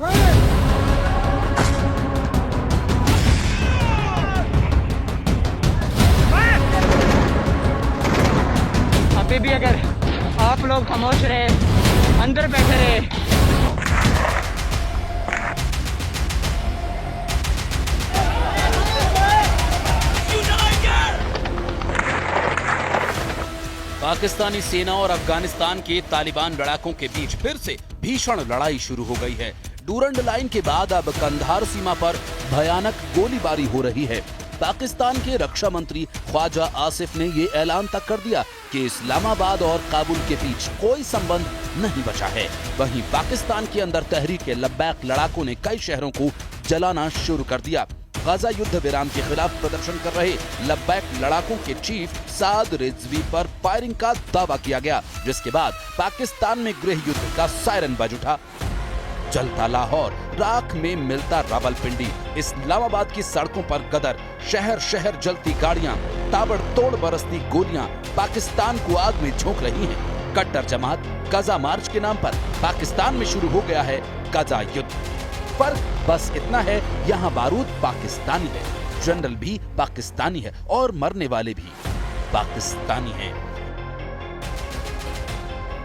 अभी भी अगर आप लोग खामोश रहे, अंदर बैठे रहे, पाकिस्तानी सेना और अफगानिस्तान के तालिबान लड़ाकों के बीच फिर से भीषण लड़ाई शुरू हो गई है। डूरंड लाइन के बाद अब कंधार सीमा पर भयानक गोलीबारी हो रही है। पाकिस्तान के रक्षा मंत्री ख्वाजा आसिफ ने ये ऐलान तक कर दिया कि इस्लामाबाद और काबुल के बीच कोई संबंध नहीं बचा है। वहीं पाकिस्तान के अंदर तहरीक-ए-लब्बैक लड़ाकों ने कई शहरों को जलाना शुरू कर दिया। गाजा युद्ध विराम के खिलाफ प्रदर्शन कर रहे लब्बैक लड़ाकों के चीफ साद रिजवी पर फायरिंग का दावा किया गया, जिसके बाद पाकिस्तान में गृह युद्ध का सायरन बज उठा। जलता लाहौर, राख में मिलता रावलपिंडी, इस्लामाबाद की सड़कों पर गदर, शहर शहर जलती गाड़ियां, ताबड़तोड़ बरसती गोलियां पाकिस्तान को आग में झोंक रही हैं। कट्टर जमात गजा मार्च के नाम पर पाकिस्तान में शुरू हो गया है गजा युद्ध। फर्क बस इतना है, यहाँ बारूद पाकिस्तानी है, जनरल भी पाकिस्तानी है और मरने वाले भी पाकिस्तानी हैं।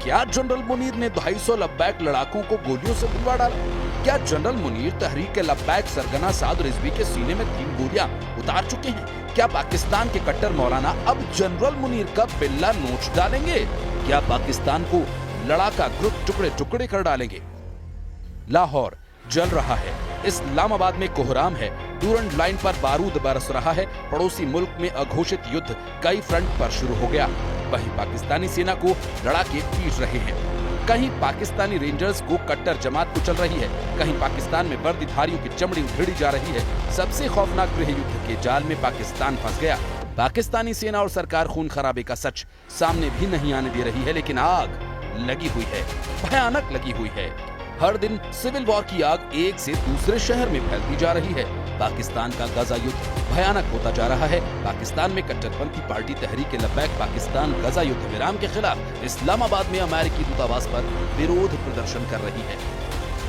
क्या जनरल मुनीर ने 250 लब्बैक लड़ाकों को गोलियों से बुलवा डाला? क्या जनरल मुनीर तहरीक-ए-लब्बैक सरगना साद रिजवी के सीने में 3 गोलियां उतार चुके हैं? क्या पाकिस्तान के कट्टर मौलाना अब जनरल मुनीर का बिल्ला नोच डालेंगे? क्या पाकिस्तान को लड़ाका ग्रुप टुकड़े टुकड़े कर डालेंगे? लाहौर जल रहा है, इस्लामाबाद में कोहराम है, डूरंड लाइन पर बारूद बरस रहा है। पड़ोसी मुल्क में अघोषित युद्ध कई फ्रंट पर शुरू हो गया। वहीं पाकिस्तानी सेना को लड़ाके पीट रहे हैं। कहीं पाकिस्तानी रेंजर्स को कट्टर जमात कुचल रही है, कहीं पाकिस्तान में वर्दीधारियों की चमड़ी उधेड़ी जा रही है। सबसे खौफनाक गृह युद्ध के जाल में पाकिस्तान फंस गया। पाकिस्तानी सेना और सरकार खून खराबे का सच सामने भी नहीं आने दे रही है, लेकिन आग लगी हुई है, भयानक लगी हुई है। हर दिन सिविल वॉर की आग एक से दूसरे शहर में फैलती जा रही है। पाकिस्तान का गजा युद्ध भयानक होता जा रहा है। पाकिस्तान में कट्टरपंथी पार्टी तहरीक-ए-लब्बैक पाकिस्तान गजा युद्ध विराम के खिलाफ इस्लामाबाद में अमेरिकी दूतावास पर विरोध प्रदर्शन कर रही है।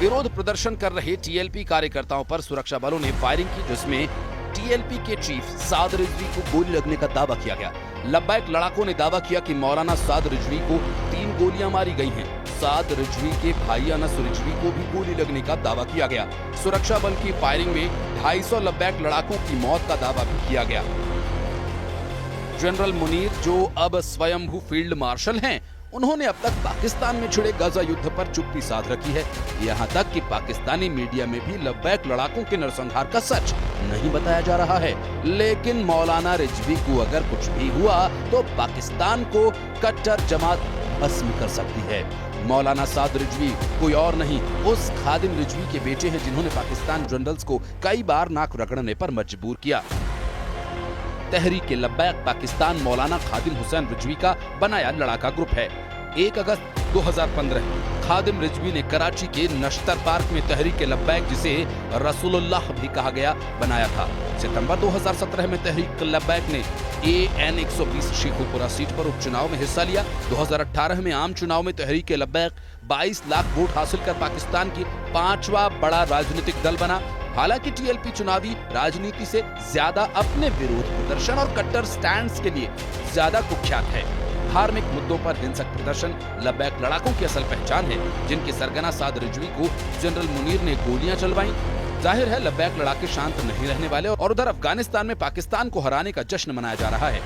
विरोध प्रदर्शन कर रहे टीएलपी कार्यकर्ताओं पर सुरक्षा बलों ने फायरिंग की, जिसमें टीएलपी के चीफ साद रिजवी को गोली लगने का दावा किया गया। लब्बैक लड़ाकों ने दावा किया कि मौलाना साद रिजवी को 3 गोलियां मारी गई हैं। साद रिजवी के भाई अनस रिजवी को भी गोली लगने का दावा किया गया। सुरक्षा बल की फायरिंग में 250 लब्बैक लड़ाकों की मौत का दावा भी किया गया। जनरल मुनीर, जो अब स्वयंभू फील्ड मार्शल हैं, उन्होंने अब तक पाकिस्तान में छिड़े गजा युद्ध पर चुप्पी साध रखी है। यहाँ तक कि पाकिस्तानी मीडिया में भी लब्बैक लड़ाकों के नरसंहार का सच नहीं बताया जा रहा है। लेकिन मौलाना रिजवी को अगर कुछ भी हुआ तो पाकिस्तान को कट्टर जमात भस्म कर सकती है। मौलाना साद रिजवी कोई और नहीं, उस खादिम रिजवी के बेटे हैं जिन्होंने पाकिस्तान जनरल्स को कई बार नाक रगड़ने पर मजबूर किया। तहरीक-ए-लब्बैक पाकिस्तान मौलाना खादिम हुसैन रिजवी का बनाया लड़ाका ग्रुप है। 1 अगस्त 2015 खादिम रिजवी ने कराची के नश्तर पार्क में तहरीक-ए-लब्बैक, जिसे रसूलुल्लाह भी कहा गया, बनाया था। सितंबर 2017 में तहरीक-ए-लब्बैक ने AN 120 शेखुपुरा सीट पर उपचुनाव में हिस्सा लिया। 2018 में आम चुनाव में तहरीक-ए-लब्बैक 22 लाख वोट हासिल कर पाकिस्तान की 5वां बड़ा राजनीतिक दल बना। हालांकि टीएलपी चुनावी राजनीति से ज्यादा अपने विरोध प्रदर्शन और कट्टर स्टैंड्स के लिए ज्यादा कुख्यात है। धार्मिक मुद्दों पर हिंसक प्रदर्शन लब्बैक लड़ाकों की असल पहचान है, जिनके सरगना साद रिजवी को जनरल मुनीर ने गोलियां चलवाई। जाहिर है लब्बैक लड़ाके शांत नहीं रहने वाले और उधर अफगानिस्तान में पाकिस्तान को हराने का जश्न मनाया जा रहा है।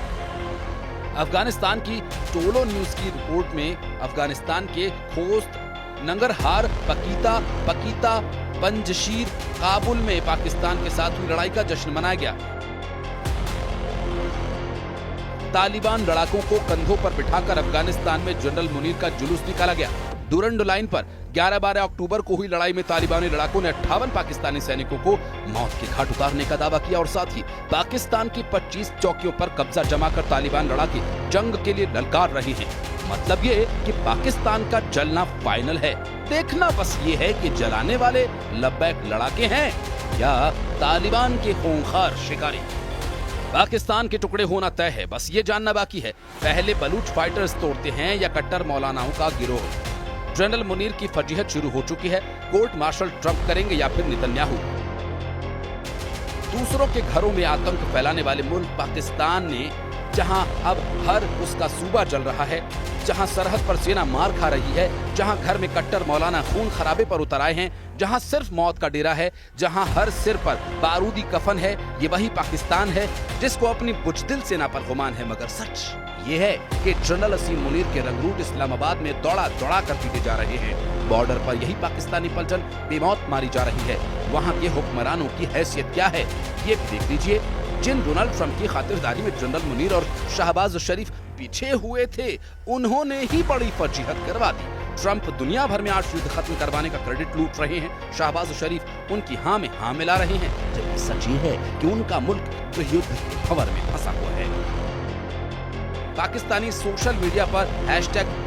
अफगानिस्तान की टोलो न्यूज की रिपोर्ट में अफगानिस्तान के खोस्त, नंगरहार, पकीता, पंजशीर, काबुल में पाकिस्तान के साथ हुई लड़ाई का जश्न मनाया गया। तालिबान लड़ाकों को कंधों पर बिठाकर अफगानिस्तान में जनरल मुनीर का जुलूस निकाला गया। डूरंड लाइन पर 11-12 अक्टूबर को हुई लड़ाई में तालिबानी लड़ाकों ने 58 पाकिस्तानी सैनिकों को मौत के घाट उतारने का दावा किया और साथ ही पाकिस्तान की 25 चौकियों पर कब्जा जमाकर तालिबान लड़ाके जंग के लिए ललकार रहे हैं। मतलब ये कि पाकिस्तान का जलना फाइनल है। देखना बस ये है कि जलाने वाले लब्बैक लड़ाके हैं या तालिबान के खूंखार शिकारी। पाकिस्तान के टुकड़े होना तय है, बस ये जानना बाकी है, पहले बलूच फाइटर्स तोड़ते हैं या कट्टर मौलानाओं का गिरोह। जनरल मुनीर की फजीहत शुरू हो चुकी है। कोर्ट मार्शल ट्रंप करेंगे या फिर नेतन्याहू। दूसरों के घरों में आतंक फैलाने वाले मुल्क पाकिस्तान ने, जहां अब हर उसका सूबा जल रहा है, जहां सरहद पर सेना मार खा रही है, जहां घर में कट्टर मौलाना खून खराबे पर उतर आए हैं, जहां सिर्फ मौत का डेरा है, जहां हर सिर पर बारूदी कफन है, ये वही पाकिस्तान है जिसको अपनी बुजदिल सेना पर गुमान है। मगर सच ये है कि जनरल असीम मुनीर के रंगरूट इस्लामाबाद में दौड़ा दौड़ा कर पीटे जा रहे हैं। बॉर्डर पर यही पाकिस्तानी पलटन बेमौत मारी जा रही है। वहां के हुक्मरानों की हैसियत क्या है, ये भी देख लीजिए। जिन डोनाल्ड ट्रंप की खातिरदारी में जनरल मुनीर और शहबाज शरीफ पीछे हुए थे, उन्होंने ही बड़ी फजीहत करवा दी। ट्रंप दुनिया भर में आज युद्ध खत्म करवाने का क्रेडिट लूट रहे हैं, शहबाज शरीफ उनकी हाँ में हाँ मिला रहे हैं, जबकि सच ये है कि उनका मुल्क तो युद्ध के भंवर में फंसा हुआ है। पाकिस्तानी सोशल मीडिया पर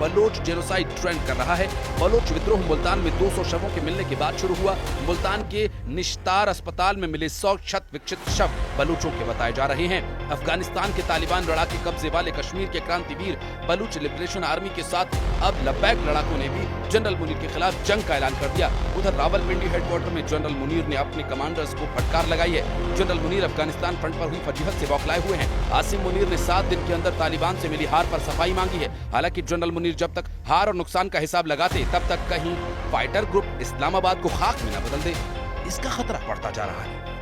#बलोच जेनोसाइड ट्रेंड कर रहा है। बलोच विद्रोह मुल्तान में 200 शवों के मिलने के बाद शुरू हुआ। मुल्तान के निश्तार अस्पताल में मिले 100 क्षत विक्षत शव बलूचों के बताए जा रहे हैं। अफगानिस्तान के तालिबान लड़ाके कब्जे वाले कश्मीर के क्रांतिवीर बलूच लिबरेशन आर्मी के साथ अब लब्बैक लड़ाकों ने भी जनरल मुनीर के खिलाफ जंग का ऐलान कर दिया। उधर रावलपिंडी हेडक्वार्टर में जनरल मुनीर ने अपने कमांडर्स को फटकार लगाई है। जनरल मुनीर अफगानिस्तान फ्रंट पर हुई फजीहत से बौखलाए हुए हैं। आसिम मुनीर ने 7 दिन के अंदर तालिबान से मिली हार पर सफाई मांगी है। हालांकि जनरल मुनीर जब तक हार और नुकसान का हिसाब लगाते, तब तक कहीं फाइटर ग्रुप इस्लामाबाद को खाक में न बदल दे, इसका खतरा बढ़ता जा रहा है।